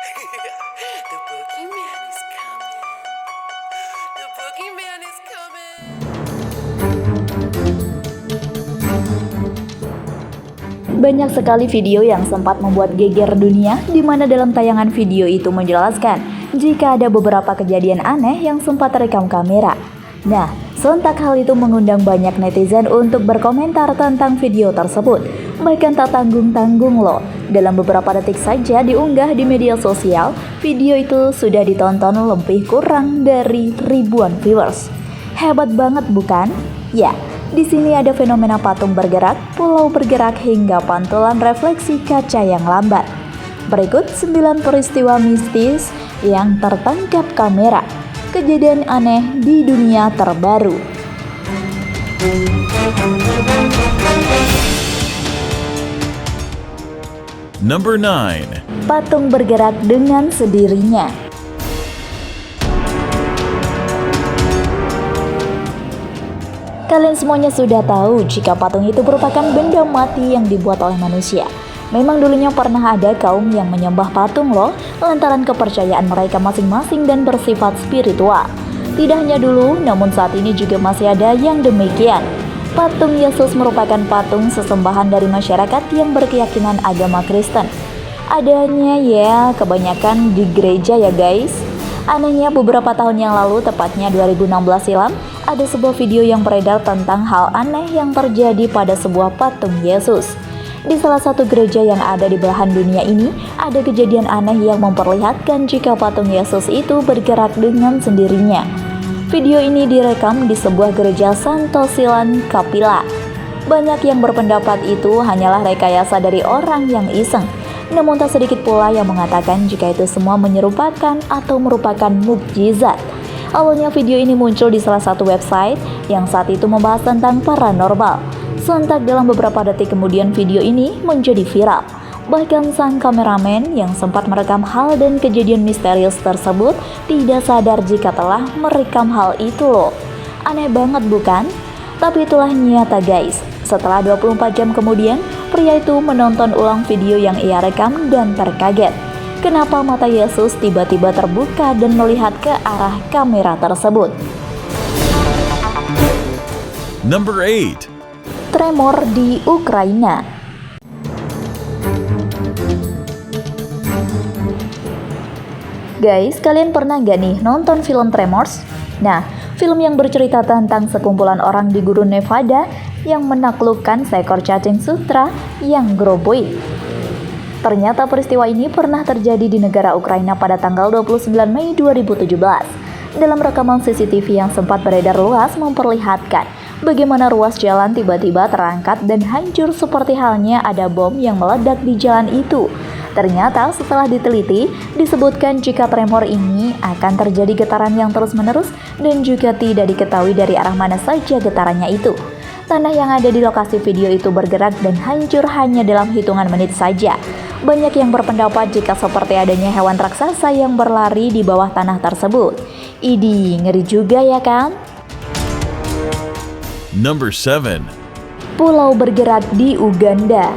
The boogeyman is coming. The boogeyman is coming. Banyak sekali video yang sempat membuat geger dunia, di mana dalam tayangan video itu menjelaskan jika ada beberapa kejadian aneh yang sempat terekam kamera. Nah, sontak hal itu mengundang banyak netizen untuk berkomentar tentang video tersebut. Bahkan tak tanggung-tanggung loh, dalam beberapa detik saja diunggah di media sosial, video itu sudah ditonton lebih kurang dari ribuan viewers. Hebat banget bukan? Ya, di sini ada fenomena patung bergerak, pulau bergerak hingga pantulan refleksi kaca yang lambat. Berikut 9 peristiwa mistis yang tertangkap kamera. Kejadian aneh di dunia terbaru. Number 9. Patung bergerak dengan sendirinya. Kalian semuanya sudah tahu jika patung itu merupakan benda mati yang dibuat oleh manusia. Memang dulunya pernah ada kaum yang menyembah patung loh, lantaran kepercayaan mereka masing-masing dan bersifat spiritual. Tidak hanya dulu, namun saat ini juga masih ada yang demikian. Patung Yesus merupakan patung sesembahan dari masyarakat yang berkeyakinan agama Kristen. Adanya ya kebanyakan di gereja ya guys. Anehnya beberapa tahun yang lalu, tepatnya 2016 silam, ada sebuah video yang beredar tentang hal aneh yang terjadi pada sebuah patung Yesus. Di salah satu gereja yang ada di belahan dunia ini, ada kejadian aneh yang memperlihatkan jika patung Yesus itu bergerak dengan sendirinya. Video ini direkam di sebuah gereja Santo Silan Kapila. Banyak yang berpendapat itu hanyalah rekayasa dari orang yang iseng. Namun tak sedikit pula yang mengatakan jika itu semua menyerupakan atau merupakan mukjizat. Awalnya video ini muncul di salah satu website yang saat itu membahas tentang paranormal. Sontak dalam beberapa detik kemudian video ini menjadi viral. Bahkan sang kameramen yang sempat merekam hal dan kejadian misterius tersebut tidak sadar jika telah merekam hal itu loh. Aneh banget bukan? Tapi itulah nyata guys. Setelah 24 jam kemudian, pria itu menonton ulang video yang ia rekam dan terkaget. Kenapa mata Yesus tiba-tiba terbuka dan melihat ke arah kamera tersebut? Number 8. Tremor di Ukraina. Guys, kalian pernah gak nih nonton film Tremors? Nah, film yang bercerita tentang sekumpulan orang di gurun Nevada yang menaklukkan seekor cacing sutra yang groboid. Ternyata peristiwa ini pernah terjadi di negara Ukraina pada tanggal 29 Mei 2017. Dalam rekaman CCTV yang sempat beredar luas memperlihatkan bagaimana ruas jalan tiba-tiba terangkat dan hancur seperti halnya ada bom yang meledak di jalan itu. Ternyata setelah diteliti, disebutkan jika tremor ini akan terjadi getaran yang terus-menerus dan juga tidak diketahui dari arah mana saja getarannya itu. Tanah yang ada di lokasi video itu bergerak dan hancur hanya dalam hitungan menit saja. Banyak yang berpendapat jika seperti adanya hewan raksasa yang berlari di bawah tanah tersebut. Idih, ngeri juga ya kan? Number 7. Pulau bergerak di Uganda.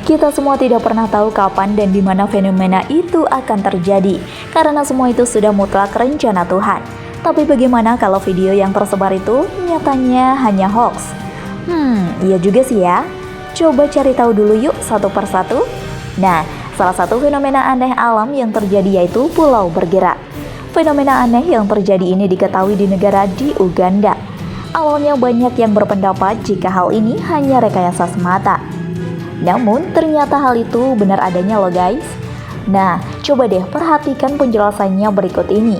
Kita semua tidak pernah tahu kapan dan di mana fenomena itu akan terjadi, karena semua itu sudah mutlak rencana Tuhan. Tapi bagaimana kalau video yang tersebar itu nyatanya hanya hoax? Iya juga sih ya. Coba cari tahu dulu yuk satu persatu. Nah, salah satu fenomena aneh alam yang terjadi yaitu pulau bergerak. Fenomena aneh yang terjadi ini diketahui di negara di Uganda. Awalnya banyak yang berpendapat jika hal ini hanya rekayasa semata. Namun ternyata hal itu benar adanya loh guys. Nah, coba deh perhatikan penjelasannya berikut ini.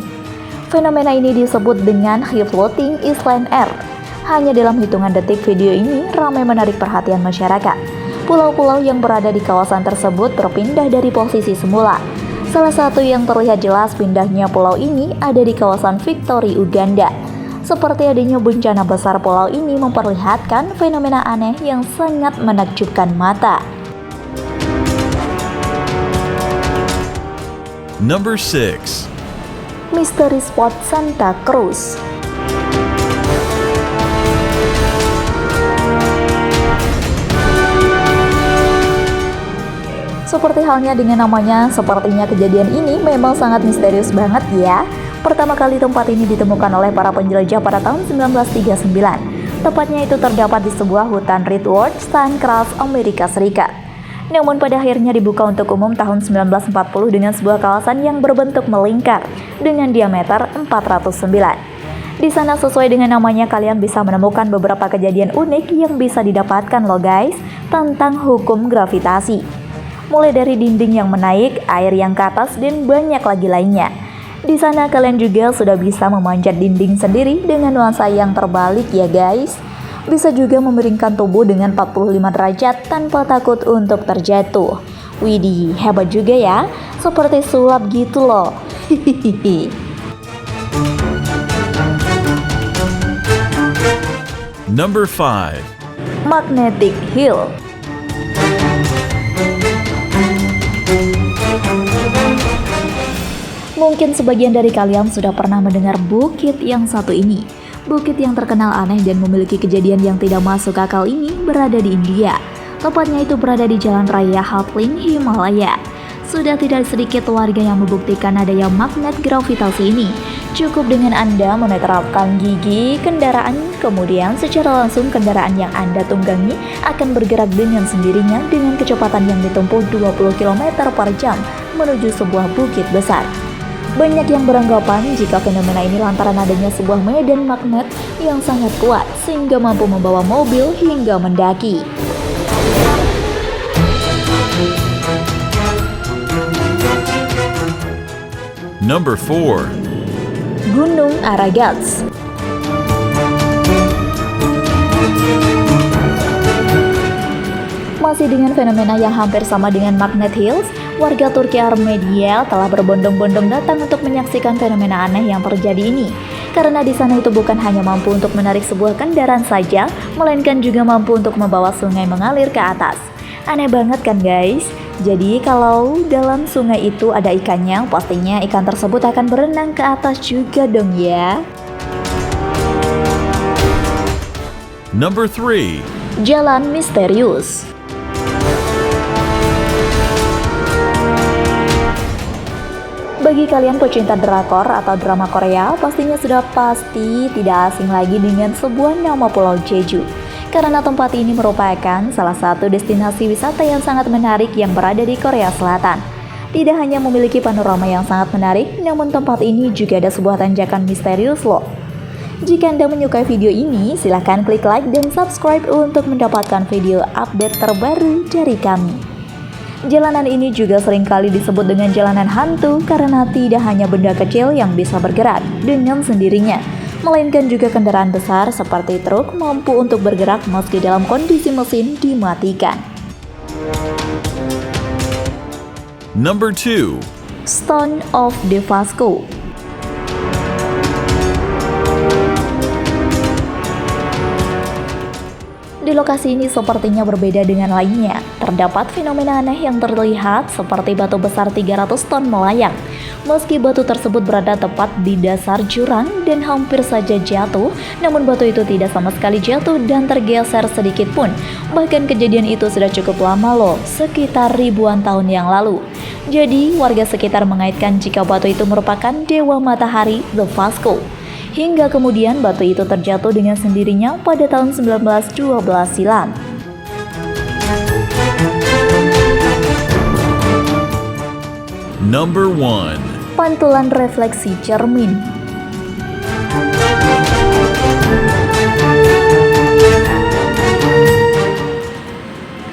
Fenomena ini disebut dengan high floating island air. Hanya dalam hitungan detik video ini ramai menarik perhatian masyarakat. Pulau-pulau yang berada di kawasan tersebut berpindah dari posisi semula. Salah satu yang terlihat jelas pindahnya pulau ini ada di kawasan Victory, Uganda. Seperti adanya bencana besar, pulau ini memperlihatkan fenomena aneh yang sangat menakjubkan mata. Number 6. Misteri spot Santa Cruz. Seperti halnya dengan namanya, sepertinya kejadian ini memang sangat misterius banget ya. Pertama kali tempat ini ditemukan oleh para penjelajah pada tahun 1939. Tepatnya itu terdapat di sebuah hutan Redwood, Stonecrest, Amerika Serikat. Namun pada akhirnya dibuka untuk umum tahun 1940 dengan sebuah kawasan yang berbentuk melingkar dengan diameter 409. Di sana sesuai dengan namanya kalian bisa menemukan beberapa kejadian unik yang bisa didapatkan loh guys tentang hukum gravitasi. Mulai dari dinding yang menaik, air yang ke atas, dan banyak lagi lainnya. Di sana kalian juga sudah bisa memanjat dinding sendiri dengan nuansa yang terbalik ya guys. Bisa juga memiringkan tubuh dengan 45 derajat tanpa takut untuk terjatuh. Widih, hebat juga ya. Seperti sulap gitu loh. Number 5. Magnetic Hill. Mungkin sebagian dari kalian sudah pernah mendengar bukit yang satu ini. Bukit yang terkenal aneh dan memiliki kejadian yang tidak masuk akal ini berada di India. Tepatnya itu berada di Jalan Raya Hatling, Himalaya. Sudah tidak sedikit warga yang membuktikan adanya magnet gravitasi ini. Cukup dengan Anda menerapkan gigi kendaraan, kemudian secara langsung kendaraan yang Anda tunggangi akan bergerak dengan sendirinya dengan kecepatan yang ditempuh 20 km per jam menuju sebuah bukit besar. Banyak yang beranggapan jika fenomena ini lantaran adanya sebuah medan magnet yang sangat kuat sehingga mampu membawa mobil hingga mendaki. Number 4. Gunung Aragats. Masih dengan fenomena yang hampir sama dengan Magnet Hills, warga Turki Armedia telah berbondong-bondong datang untuk menyaksikan fenomena aneh yang terjadi ini. Karena di sana itu bukan hanya mampu untuk menarik sebuah kendaraan saja, melainkan juga mampu untuk membawa sungai mengalir ke atas. Aneh banget kan guys? Jadi kalau dalam sungai itu ada ikannya, pastinya ikan tersebut akan berenang ke atas juga dong ya. Number 3. Jalan misterius. Bagi kalian pecinta drakor atau drama Korea, pastinya sudah pasti tidak asing lagi dengan sebuah nama Pulau Jeju. Karena tempat ini merupakan salah satu destinasi wisata yang sangat menarik yang berada di Korea Selatan. Tidak hanya memiliki panorama yang sangat menarik, namun tempat ini juga ada sebuah tanjakan misterius loh. Jika Anda menyukai video ini, silahkan klik like dan subscribe untuk mendapatkan video update terbaru dari kami. Jalanan ini juga seringkali disebut dengan jalanan hantu karena tidak hanya benda kecil yang bisa bergerak dengan sendirinya, melainkan juga kendaraan besar seperti truk mampu untuk bergerak meski dalam kondisi mesin dimatikan. Number 2. Stone of Devasco. Di lokasi ini sepertinya berbeda dengan lainnya. Terdapat fenomena aneh yang terlihat seperti batu besar 300 ton melayang. Meski batu tersebut berada tepat di dasar jurang dan hampir saja jatuh, namun batu itu tidak sama sekali jatuh dan tergeser sedikit pun. Bahkan kejadian itu sudah cukup lama loh, sekitar ribuan tahun yang lalu. Jadi warga sekitar mengaitkan jika batu itu merupakan dewa matahari Devasco. Hingga kemudian batu itu terjatuh dengan sendirinya pada tahun 1912 silam. Number 1. Pantulan refleksi cermin.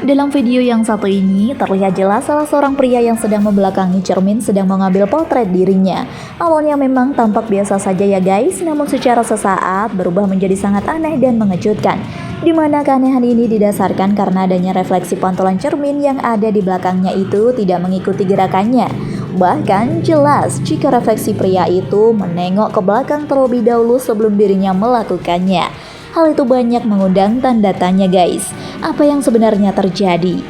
Dalam video yang satu ini, terlihat jelas salah seorang pria yang sedang membelakangi cermin sedang mengambil potret dirinya. Awalnya memang tampak biasa saja ya guys, namun secara sesaat berubah menjadi sangat aneh dan mengejutkan. Dimana keanehan ini didasarkan karena adanya refleksi pantulan cermin yang ada di belakangnya itu tidak mengikuti gerakannya. Bahkan jelas jika refleksi pria itu menengok ke belakang terlebih dahulu sebelum dirinya melakukannya. Hal itu banyak mengundang tanda tanya guys. Apa yang sebenarnya terjadi?